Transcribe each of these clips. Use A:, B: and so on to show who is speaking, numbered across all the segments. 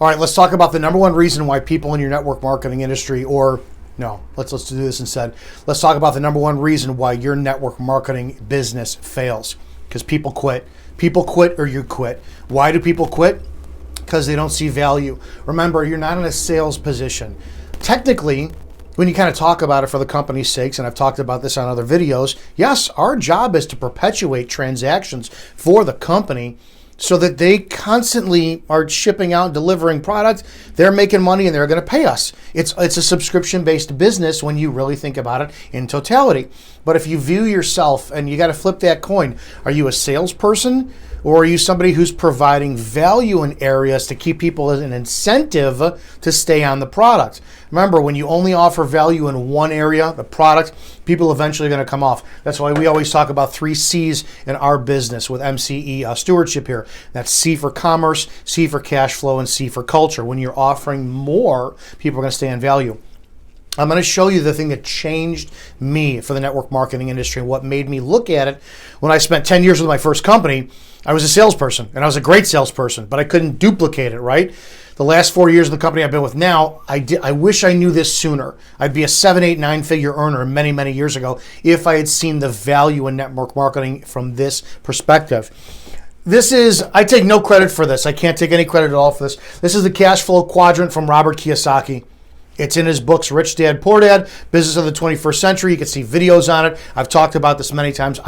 A: All right, let's talk about the number one reason why people in your network marketing industry, or no, let's do this instead. Let's talk about the number one reason why your network marketing business fails. Because people quit. People quit or you quit. Why do people quit? Because they don't see value. Remember, you're not in a sales position. Technically, when you kind of talk about it for the company's sakes, and I've talked about this on other videos, yes, our job is to perpetuate transactions for the company so that they constantly are shipping out and delivering products. They're making money and they're going to pay us. It's a subscription-based business when you really think about it in totality. But if you view yourself, and you got to flip that coin, are you a salesperson or are you somebody who's providing value in areas to keep people as an incentive to stay on the product? Remember, when you only offer value in one area, the product, people eventually are going to come off. That's why we always talk about 3 C's in our business with MCE Stewardship here. That's C for commerce, C for cash flow, and C for culture. When you're offering more, people are going to stay on value. I'm going to show you the thing that changed me for the network marketing industry and what made me look at it. When I spent 10 years with my first company, I was a salesperson, and I was a great salesperson, but I couldn't duplicate it, right? The last 4 years of the company I've been with now, I wish I knew this sooner. I'd be a 7, 8, 9-figure earner many, many years ago if I had seen the value in network marketing from this perspective. I take no credit for this. I can't take any credit at all for this. This is the cash flow quadrant from Robert Kiyosaki. It's in his books, Rich Dad, Poor Dad, Business of the 21st Century. You can see videos on it. I've talked about this many times.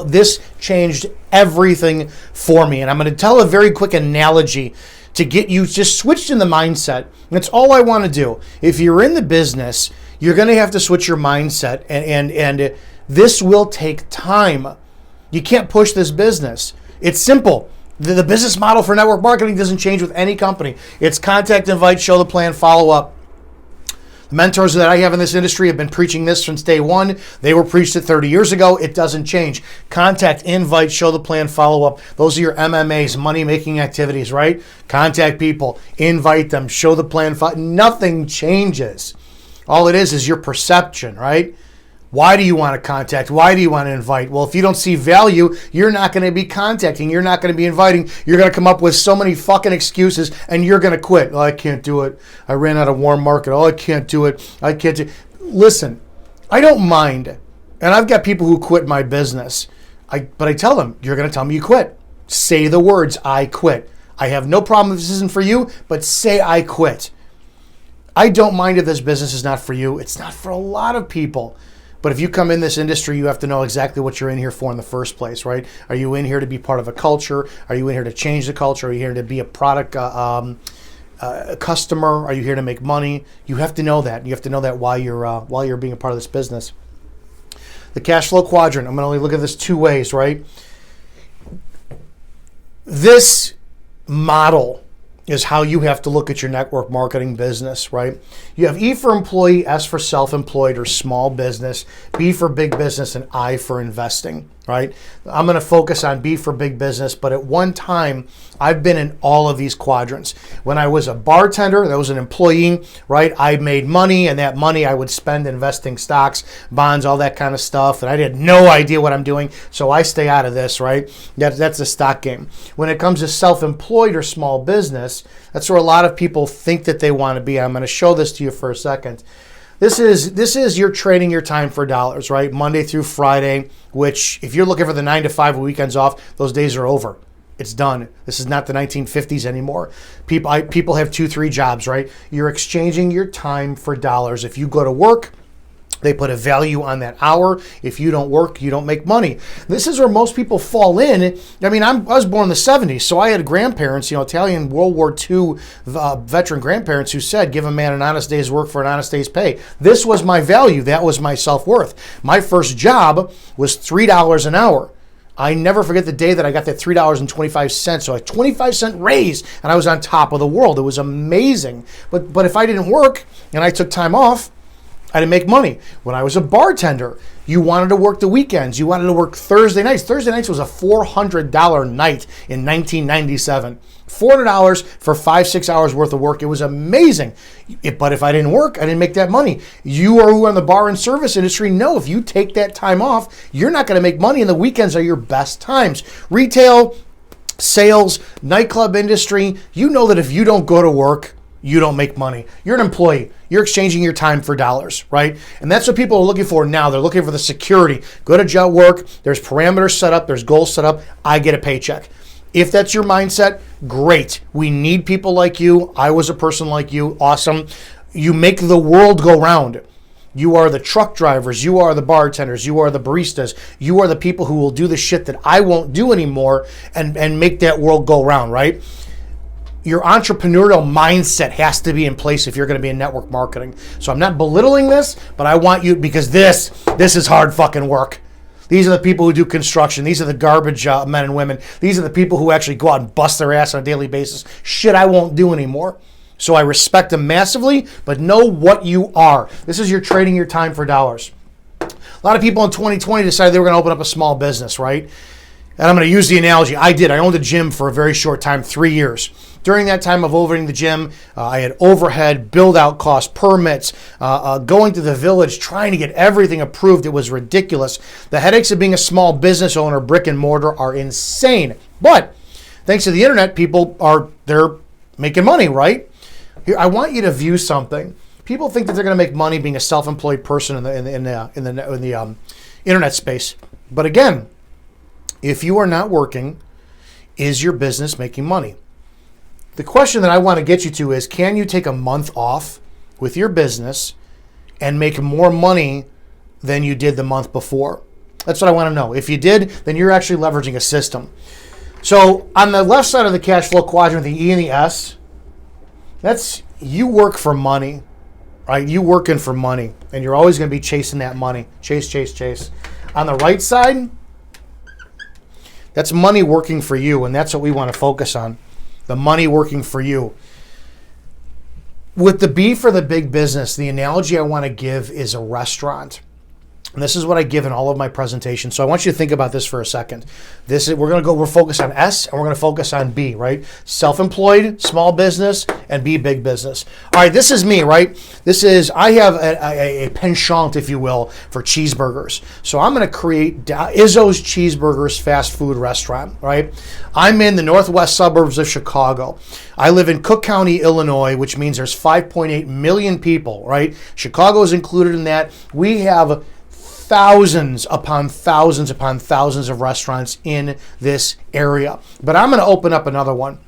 A: This changed everything for me. And I'm going to tell a very quick analogy to get you just switched in the mindset. That's all I want to do. If you're in the business, you're going to have to switch your mindset. And this will take time. You can't push this business. It's simple. The business model for network marketing doesn't change with any company. It's contact, invite, show the plan, follow up. Mentors that I have in this industry have been preaching this since day one. They were preached it 30 years ago. It doesn't change. Contact, invite, show the plan, follow up. Those are your MMAs, money-making activities, right? Contact people, invite them, show the plan. Nothing changes. All it is your perception, right? Why do you want to contact? Why do you want to invite? Well, if you don't see value, you're not going to be contacting. You're not going to be inviting. You're going to come up with so many fucking excuses and you're going to quit. Oh, I can't do it. I ran out of warm market. Oh, I can't do it. I can't do it. Listen, I don't mind. And I've got people who quit my business. But I tell them, you're going to tell me you quit. Say the words, I quit. I have no problem if this isn't for you, but say I quit. I don't mind if this business is not for you. It's not for a lot of people. But if you come in this industry, you have to know exactly what you're in here for in the first place, right? Are you in here to be part of a culture? Are you in here to change the culture? Are you here to be a product customer? Are you here to make money? You have to know that. You have to know that while you're being a part of this business. The cash flow quadrant. I'm going to only look at this 2 ways, right? This model is how you have to look at your network marketing business, right? You have E for employee, S for self-employed or small business, B for big business, and I for investing, right? I'm going to focus on B for big business, but at one time, I've been in all of these quadrants. When I was a bartender, that was an employee, right? I made money, and that money I would spend investing stocks, bonds, all that kind of stuff, and I had no idea what I'm doing, so I stay out of this, right? That's a stock game. When it comes to self-employed or small business, that's where a lot of people think that they want to be. I'm going to show this to you for a second. This is you're trading your time for dollars, right? Monday through Friday, which if you're looking for the 9 to 5 with weekends off, those days are over. It's done. This is not the 1950s anymore. People have 2, 3 jobs, right? You're exchanging your time for dollars. If you go to work, they put a value on that hour. If you don't work, you don't make money. This is where most people fall in. I mean, I was born in the 70s, so I had grandparents, Italian World War II veteran grandparents who said, give a man an honest day's work for an honest day's pay. This was my value. That was my self-worth. My first job was $3 an hour. I never forget the day that I got that $3.25. So a 25-cent raise, and I was on top of the world. It was amazing. But if I didn't work and I took time off, I didn't make money. When I was a bartender, you wanted to work the weekends. You wanted to work Thursday nights. Thursday nights was a $400 night in 1997. $400 for 5-6 hours worth of work. It was amazing. But if I didn't work, I didn't make that money. You or who are in the bar and service industry know if you take that time off, you're not going to make money, and the weekends are your best times. Retail, sales, nightclub industry, you know that if you don't go to work, you don't make money. You're an employee. You're exchanging your time for dollars, right? And that's what people are looking for now. They're looking for the security. Go to job work. There's parameters set up. There's goals set up. I get a paycheck. If that's your mindset, great. We need people like you. I was a person like you. Awesome. You make the world go round. You are the truck drivers. You are the bartenders. You are the baristas. You are the people who will do the shit that I won't do anymore and make that world go round, right? Your entrepreneurial mindset has to be in place if you're going to be in network marketing. So I'm not belittling this, but I want you, because this is hard fucking work. These are the people who do construction. These are the garbage men and women. These are the people who actually go out and bust their ass on a daily basis. Shit I won't do anymore. So I respect them massively, but know what you are. This is you're trading your time for dollars. A lot of people in 2020 decided they were going to open up a small business, right? And I'm going to use the analogy. I did. I owned a gym for a very short time, 3 years. During that time of owning the gym, I had overhead, build-out costs, permits, going to the village, trying to get everything approved. It was ridiculous. The headaches of being a small business owner, brick and mortar, are insane. But thanks to the internet, they're making money, right? Here, I want you to view something. People think that they're going to make money being a self-employed person in the internet space. But again, if you are not working, is your business making money? The question that I want to get you to is, can you take a month off with your business and make more money than you did the month before? That's what I want to know. If you did, then you're actually leveraging a system. So on the left side of the cash flow quadrant, the E and the S, that's you work for money, right? You working for money, and you're always going to be chasing that money. Chase, chase, chase. On the right side, that's money working for you, and that's what we want to focus on. The money working for you. With the B for the big business, the analogy I want to give is a restaurant. And this is what I give in all of my presentations. So I want you to think about this for a second. We're focused on S and we're going to focus on B, right? Self-employed, small business, and B, big business. All right, this is me, right? I have a penchant, if you will, for cheeseburgers. So I'm going to create Izzo's Cheeseburgers fast food restaurant, right? I'm in the northwest suburbs of Chicago. I live in Cook County, Illinois, which means there's 5.8 million people, right? Chicago is included in that. We have thousands upon thousands upon thousands of restaurants in this area. But I'm going to open up another one.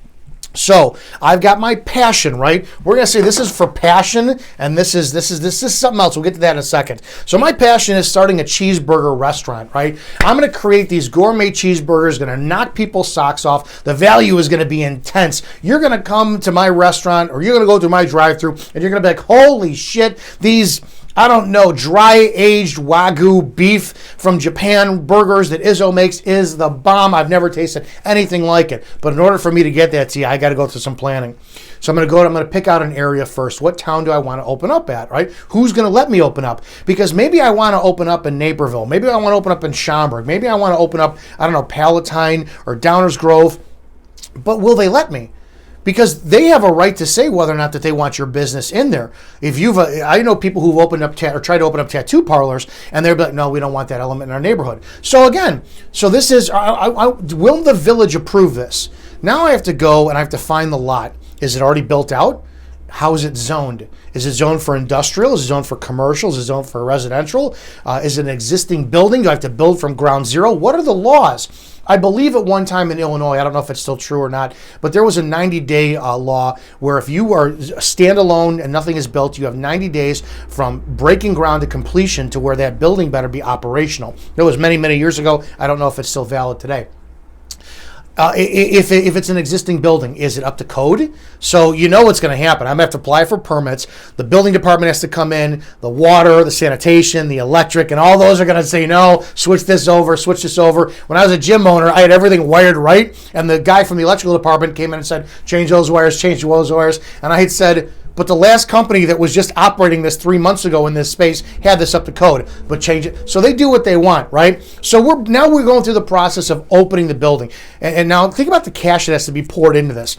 A: So I've got my passion, right? We're going to say this is for passion, and this is something else. We'll get to that in a second. So my passion is starting a cheeseburger restaurant, right? I'm going to create these gourmet cheeseburgers, going to knock people's socks off. The value is going to be intense. You're going to come to my restaurant, or you're going to go through my drive-thru, and you're going to be like, holy shit, these, I don't know, dry-aged Wagyu beef from Japan burgers that Izzo makes is the bomb. I've never tasted anything like it. But in order for me to get that to you, I got to go through some planning. So I'm going to pick out an area first. What town do I want to open up at, right? Who's going to let me open up? Because maybe I want to open up in Naperville. Maybe I want to open up in Schaumburg. Maybe I want to open up, I don't know, Palatine or Downers Grove. But will they let me? Because they have a right to say whether or not that they want your business in there. If I know people who've opened up or tried to open up tattoo parlors, and they're like, no, we don't want that element in our neighborhood. So again, this is, will the village approve this? Now I have to go and I have to find the lot. Is it already built out? How is it zoned? Is it zoned for industrial? Is it zoned for commercial? Is it zoned for residential? Is it an existing building? Do I have to build from ground zero? What are the laws? I believe at one time in Illinois, I don't know if it's still true or not, but there was a 90-day law where if you are standalone and nothing is built, you have 90 days from breaking ground to completion to where that building better be operational. That was many, many years ago. I don't know if it's still valid today. If it's an existing building, is it up to code? So you know what's going to happen. I'm going to have to apply for permits. The building department has to come in, the water, the sanitation, the electric, and all those are going to say, no, switch this over, switch this over. When I was a gym owner, I had everything wired right, and the guy from the electrical department came in and said, change those wires, change those wires. And I had said, but the last company that was just operating this 3 months ago in this space had this up to code, but change it. So they do what they want, right? So we're going through the process of opening the building. And now think about the cash that has to be poured into this.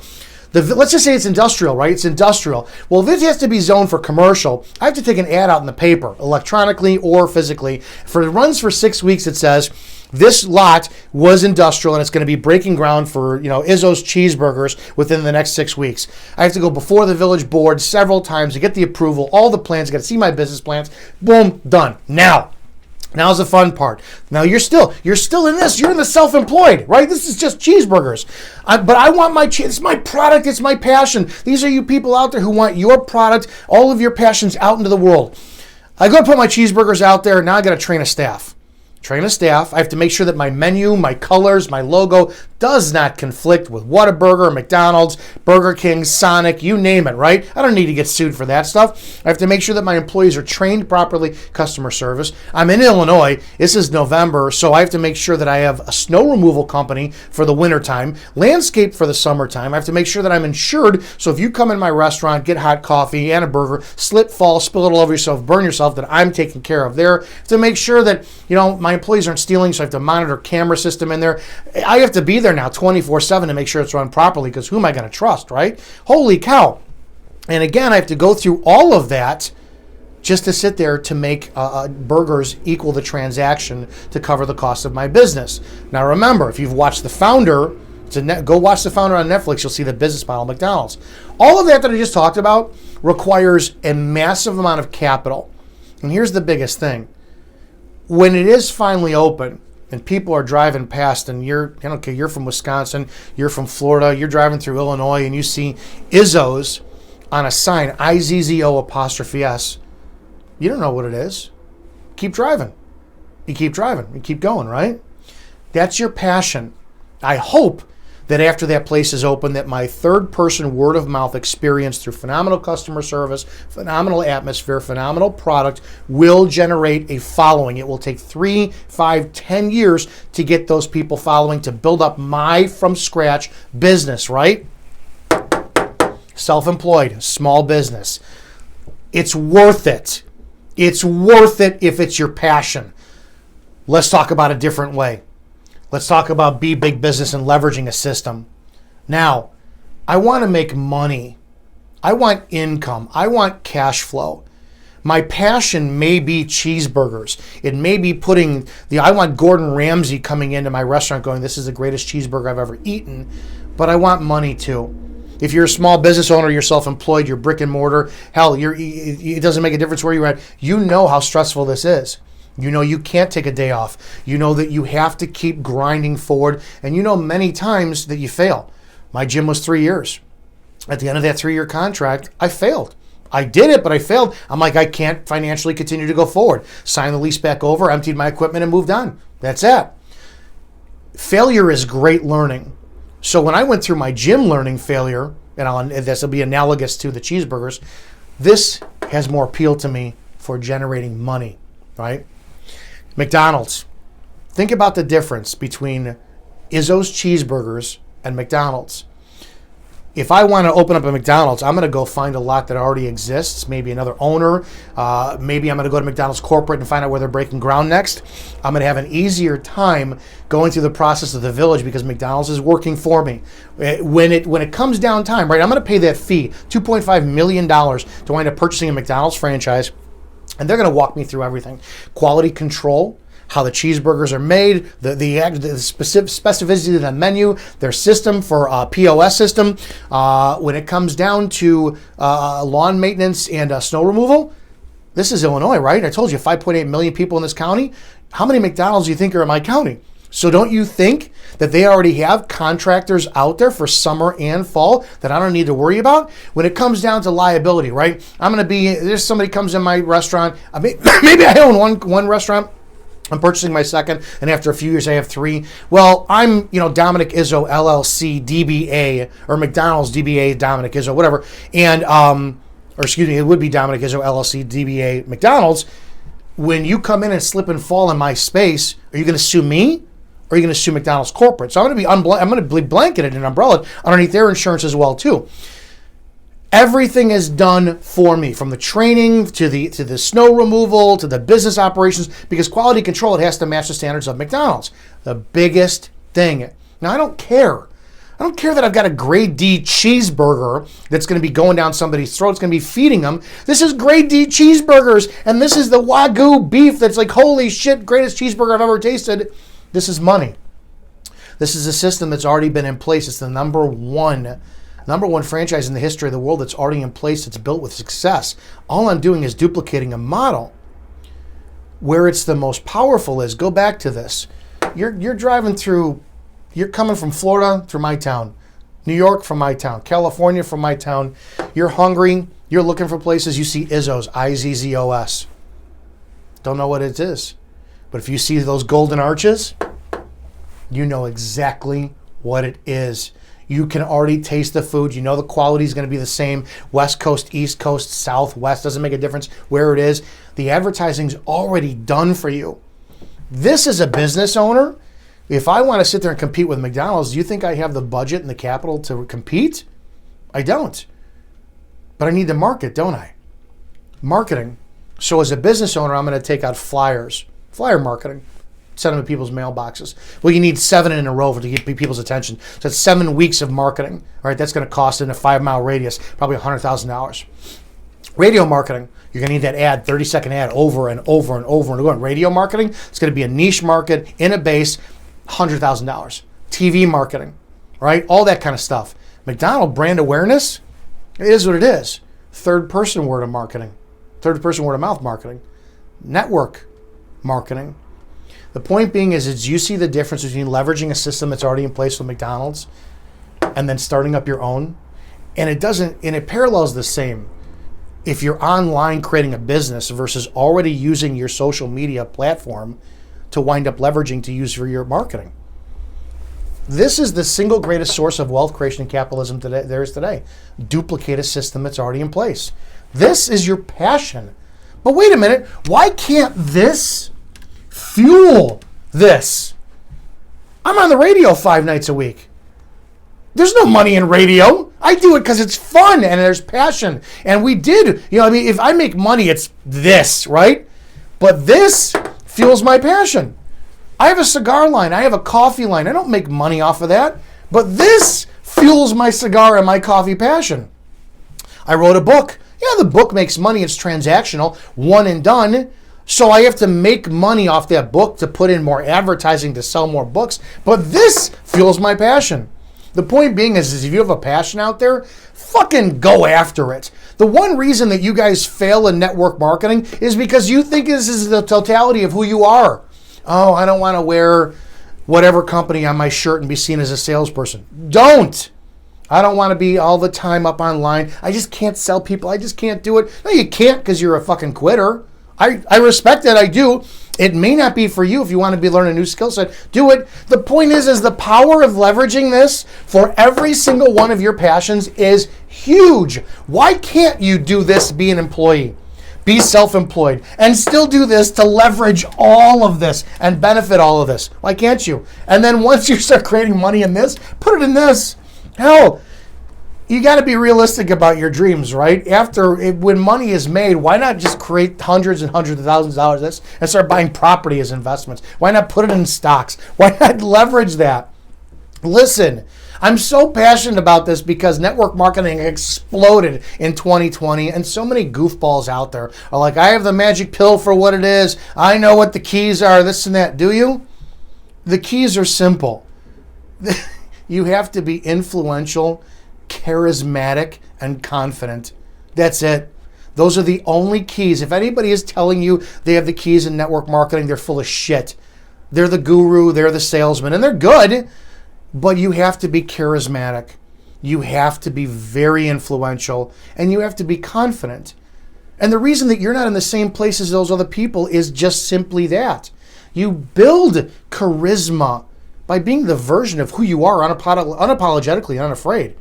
A: Let's just say it's industrial, right? It's industrial. Well, if it has to be zoned for commercial, I have to take an ad out in the paper, electronically or physically. It runs for 6 weeks, it says, This lot was industrial, and it's going to be breaking ground for, Izzo's Cheeseburgers within the next 6 weeks. I have to go before the village board several times to get the approval, all the plans, got to see my business plans. Boom, done. Now's the fun part. Now you're still in this. You're in the self-employed, right? This is just cheeseburgers. But I want it's my product. It's my passion. These are you people out there who want your product, all of your passions out into the world. I go to put my cheeseburgers out there. Now I got to train a staff. I have to make sure that my menu, my colors, my logo does not conflict with Whataburger, McDonald's, Burger King, Sonic, you name it, right? I don't need to get sued for that stuff. I have to make sure that my employees are trained properly, customer service. I'm in Illinois. This is November, so I have to make sure that I have a snow removal company for the wintertime, landscape for the summertime. I have to make sure that I'm insured, so if you come in my restaurant, get hot coffee and a burger, slip, fall, spill it all over yourself, burn yourself, that I'm taken care of there. I have to make sure that, my employees aren't stealing, so I have to monitor camera system in there. I have to be there now 24/7 to make sure it's run properly, because who am I going to trust, right? Holy cow. And again, I have to go through all of that just to sit there to make burgers equal the transaction to cover the cost of my business. Now remember, if you've watched The Founder, go watch The Founder on Netflix, you'll see the business model of McDonald's. All of that I just talked about requires a massive amount of capital. And here's the biggest thing. When it is finally open and people are driving past, and you're from Wisconsin, you're from Florida, you're driving through Illinois, and you see Izzo's on a sign, IZZO''S, you don't know what it is. Keep driving. You keep driving. You keep going, right? That's your passion. I hope that after that place is open, that my third-person word-of-mouth experience through phenomenal customer service, phenomenal atmosphere, phenomenal product will generate a following. It will take 3, 5, 10 years to get those people following, to build up my from-scratch business, right? Self-employed, small business. It's worth it. It's worth it if it's your passion. Let's talk about a different way. Let's talk about be big business and leveraging a system. Now, I want to make money. I want income. I want cash flow. My passion may be cheeseburgers. It may be I want Gordon Ramsay coming into my restaurant going, this is the greatest cheeseburger I've ever eaten, but I want money too. If you're a small business owner, you're self-employed, you're brick and mortar, hell, it doesn't make a difference where you're at. You know how stressful this is. You know you can't take a day off. You know that you have to keep grinding forward. And you know many times that you fail. My gym was 3 years. At the end of that 3-year contract, I failed. I did it, but I failed. I'm like, I can't financially continue to go forward. Signed the lease back over, emptied my equipment, and moved on. That's it. Failure is great learning. So when I went through my gym learning failure, and this will be analogous to the cheeseburgers, this has more appeal to me for generating money, right? McDonald's. Think about the difference between Izzo's Cheeseburgers and McDonald's. If I want to open up a McDonald's, I'm going to go find a lot that already exists, maybe another owner. Maybe I'm going to go to McDonald's corporate and find out where they're breaking ground next. I'm going to have an easier time going through the process of the village because McDonald's is working for me. When it comes down time, right, I'm going to pay that fee, $2.5 million, to wind up purchasing a McDonald's franchise. And they're going to walk me through everything. Quality control, how the cheeseburgers are made, the specific specificity of the menu, their system for POS system. When it comes down to lawn maintenance and snow removal, this is Illinois, right? I told you 5.8 million people in this county. How many McDonald's do you think are in my county? So don't you think that they already have contractors out there for summer and fall that I don't need to worry about? When it comes down to liability, right? There's somebody comes in my restaurant. Maybe I own one restaurant. I'm purchasing my second, and after a few years, I have 3. Well, I'm, Dominic Izzo, LLC, DBA, or McDonald's, DBA, Dominic Izzo, whatever. And, it would be Dominic Izzo, LLC, DBA, McDonald's. When you come in and slip and fall in my space, are you going to sue me? Or are you going to sue McDonald's corporate? So I'm going to be blanketed and umbrella underneath their insurance as well, too. Everything is done for me, from the training to the snow removal to the business operations, because quality control, it has to match the standards of McDonald's. The biggest thing. Now, I don't care. I don't care that I've got a grade D cheeseburger that's going to be going down somebody's throat. It's going to be feeding them. This is grade D cheeseburgers, and this is the Wagyu beef that's like, holy shit, greatest cheeseburger I've ever tasted. This is money. This is a system that's already been in place. It's the number one franchise in the history of the world that's already in place. It's built with success. All I'm doing is duplicating a model. Where it's the most powerful is, go back to this. You're driving through, you're coming from Florida through my town, New York from my town, California from my town. You're hungry. You're looking for places. You see Izzos, Izzos. Don't know what it is. But if you see those golden arches, you know exactly what it is. You can already taste the food. You know the quality is going to be the same. West Coast, East Coast, Southwest. Doesn't make a difference where it is. The advertising's already done for you. This is a business owner. If I want to sit there and compete with McDonald's, do you think I have the budget and the capital to compete? I don't. But I need to market, don't I? Marketing. So as a business owner, I'm going to take out flyers. Flyer marketing. Send them to people's mailboxes. Well, you need 7 in a row to get people's attention. So that's 7 weeks of marketing. All right, that's going to cost in a 5-mile radius probably $100,000. Radio marketing. You're going to need that ad, 30-second ad, over and over and over and over. Radio marketing, it's going to be a niche market in a base, $100,000. TV marketing, right? All that kind of stuff. McDonald's brand awareness, it is what it is. Third-person word of marketing. Third-person word of mouth marketing. Network marketing. The point being is you see the difference between leveraging a system that's already in place with McDonald's and then starting up your own. And it parallels the same. If you're online creating a business versus already using your social media platform to wind up leveraging to use for your marketing. This is the single greatest source of wealth creation in capitalism there is today. Duplicate a system that's already in place. This is your passion. But wait a minute, why can't this fuel this? I'm on the radio 5 nights a week. There's no money in radio. I do it because it's fun and there's passion. And we did, if I make money, it's this, right? But this fuels my passion. I have a cigar line. I have a coffee line. I don't make money off of that. But this fuels my cigar and my coffee passion. I wrote a book. Yeah, the book makes money. It's transactional, one and done. So I have to make money off that book to put in more advertising to sell more books. But this fuels my passion. The point being is if you have a passion out there, fucking go after it. The one reason that you guys fail in network marketing is because you think this is the totality of who you are. Oh, I don't want to wear whatever company on my shirt and be seen as a salesperson. Don't. I don't want to be all the time up online. I just can't sell people. I just can't do it. No, you can't because you're a fucking quitter. I respect that. I do. It may not be for you if you want to be learning a new skill set. Do it. The point is the power of leveraging this for every single one of your passions is huge. Why can't you do this, be an employee, be self-employed, and still do this to leverage all of this and benefit all of this? Why can't you? And then once you start creating money in this, put it in this. Hell, you got to be realistic about your dreams, right? When money is made, why not just create hundreds and hundreds of thousands of dollars and start buying property as investments? Why not put it in stocks? Why not leverage that? Listen, I'm so passionate about this because network marketing exploded in 2020, and so many goofballs out there are like, I have the magic pill for what it is. I know what the keys are, this and that. Do you? The keys are simple. You have to be influential, charismatic, and confident. That's it. Those are the only keys. If anybody is telling you they have the keys in network marketing, they're full of shit. They're the guru, they're the salesman, and they're good, but you have to be charismatic. You have to be very influential, and you have to be confident. And the reason that you're not in the same place as those other people is just simply that. You build charisma by being the version of who you are, unapologetically, unafraid.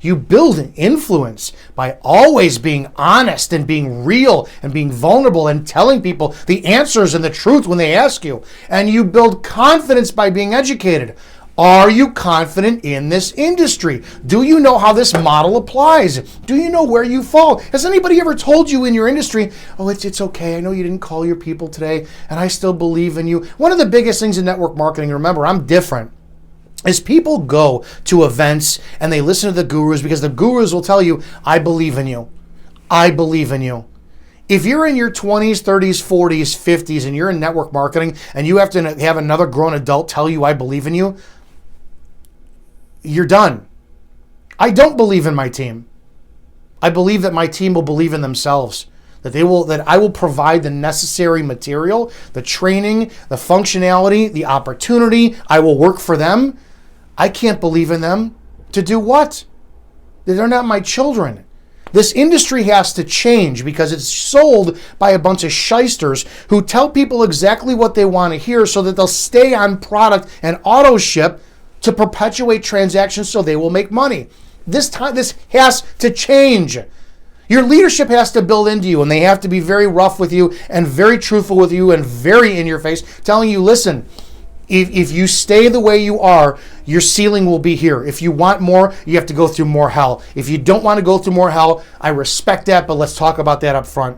A: You build influence by always being honest and being real and being vulnerable and telling people the answers and the truth when they ask you. And you build confidence by being educated. Are you confident in this industry? Do you know how this model applies? Do you know where you fall? Has anybody ever told you in your industry, oh, it's okay, I know you didn't call your people today, and I still believe in you? One of the biggest things in network marketing, remember, I'm different, is people go to events and they listen to the gurus because the gurus will tell you, I believe in you. I believe in you. If you're in your 20s, 30s, 40s, 50s, and you're in network marketing and you have to have another grown adult tell you, I believe in you, you're done. I don't believe in my team. I believe that my team will believe in themselves, that I will provide the necessary material, the training, the functionality, the opportunity. I will work for them. I can't believe in them to do what? They're not my children. This industry has to change because it's sold by a bunch of shysters who tell people exactly what they want to hear so that they'll stay on product and auto ship to perpetuate transactions so they will make money. This has to change. Your leadership has to build into you, and they have to be very rough with you and very truthful with you and very in your face, telling you, listen, if you stay the way you are, your ceiling will be here. If you want more, you have to go through more hell. If you don't want to go through more hell, I respect that, but let's talk about that up front.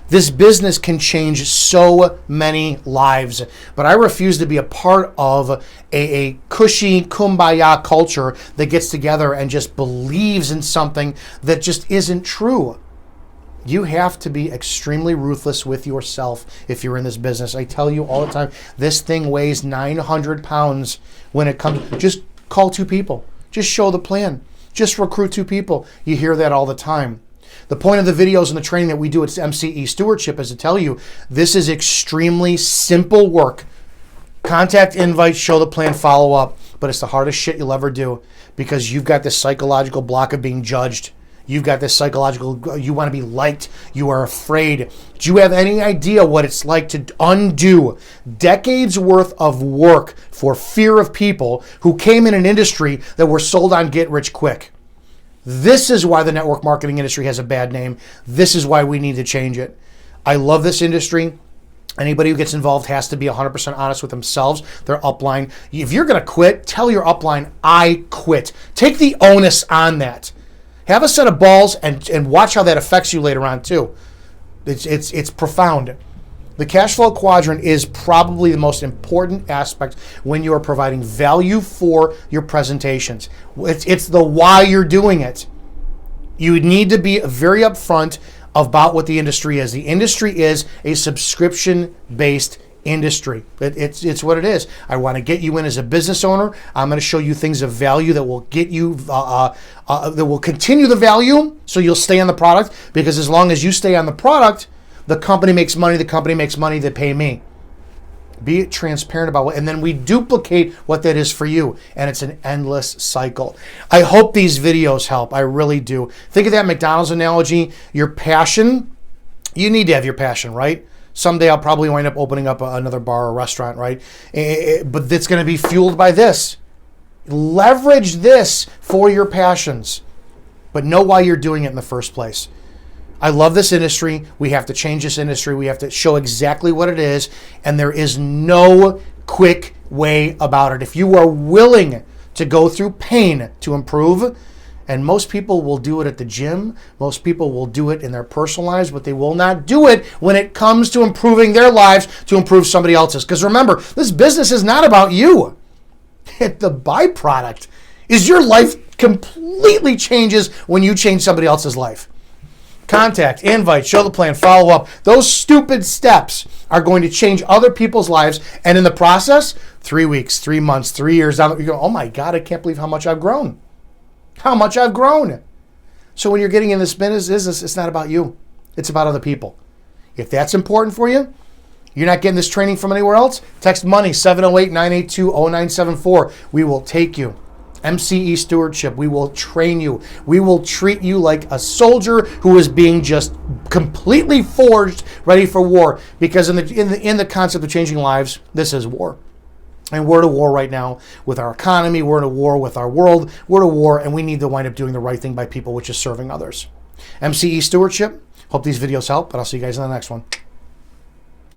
A: This business can change so many lives, but I refuse to be a part of a cushy kumbaya culture that gets together and just believes in something that just isn't true. You have to be extremely ruthless with yourself if you're in this business. I tell you all the time, this thing weighs 900 pounds when it comes. Just call 2 people. Just show the plan. Just recruit 2 people. You hear that all the time. The point of the videos and the training that we do at MCE Stewardship is to tell you this is extremely simple work. Contact, invite, show the plan, follow up. But it's the hardest shit you'll ever do because you've got this psychological block of being judged. You've got this psychological, you want to be liked. You are afraid. Do you have any idea what it's like to undo decades worth of work for fear of people who came in an industry that were sold on get rich quick? This is why the network marketing industry has a bad name. This is why we need to change it. I love this industry. Anybody who gets involved has to be 100% honest with themselves, their upline. If you're going to quit, tell your upline, I quit. Take the onus on that. Have a set of balls and watch how that affects you later on too. It's profound. The cash flow quadrant is probably the most important aspect when you are providing value for your presentations. It's the why you're doing it. You need to be very upfront about what the industry is. The industry is a subscription-based industry. It's what it is. I want to get you in as a business owner. I'm going to show you things of value that will get you, that will continue the value so you'll stay on the product, because as long as you stay on the product, the company makes money, they pay me. Be transparent about what, and then we duplicate what that is for you, and it's an endless cycle. I hope these videos help. I really do. Think of that McDonald's analogy. Your passion, you need to have your passion, right? Someday I'll probably wind up opening up another bar or restaurant, right? But it's going to be fueled by this. Leverage this for your passions, but know why you're doing it in the first place. I love this industry. We have to change this industry. We have to show exactly what it is, and there is no quick way about it. If you are willing to go through pain to improve, and most people will do it at the gym, most people will do it in their personal lives, but they will not do it when it comes to improving their lives to improve somebody else's. Because remember, this business is not about you. The byproduct is your life completely changes when you change somebody else's life. Contact, invite, show the plan, follow up. Those stupid steps are going to change other people's lives. And in the process, 3 weeks, 3 months, 3 years down, you go, oh my God, I can't believe how much I've grown. How much I've grown. So when you're getting in this business, it's not about you. It's about other people. If that's important for you, you're not getting this training from anywhere else, text money, 708-982-0974. We will take you. MCE Stewardship, we will train you. We will treat you like a soldier who is being just completely forged, ready for war. Because in the concept of changing lives, this is war. And we're at a war right now with our economy. We're at a war with our world. We're at a war, and we need to wind up doing the right thing by people, which is serving others. MCE Stewardship. Hope these videos help, but I'll see you guys in the next one.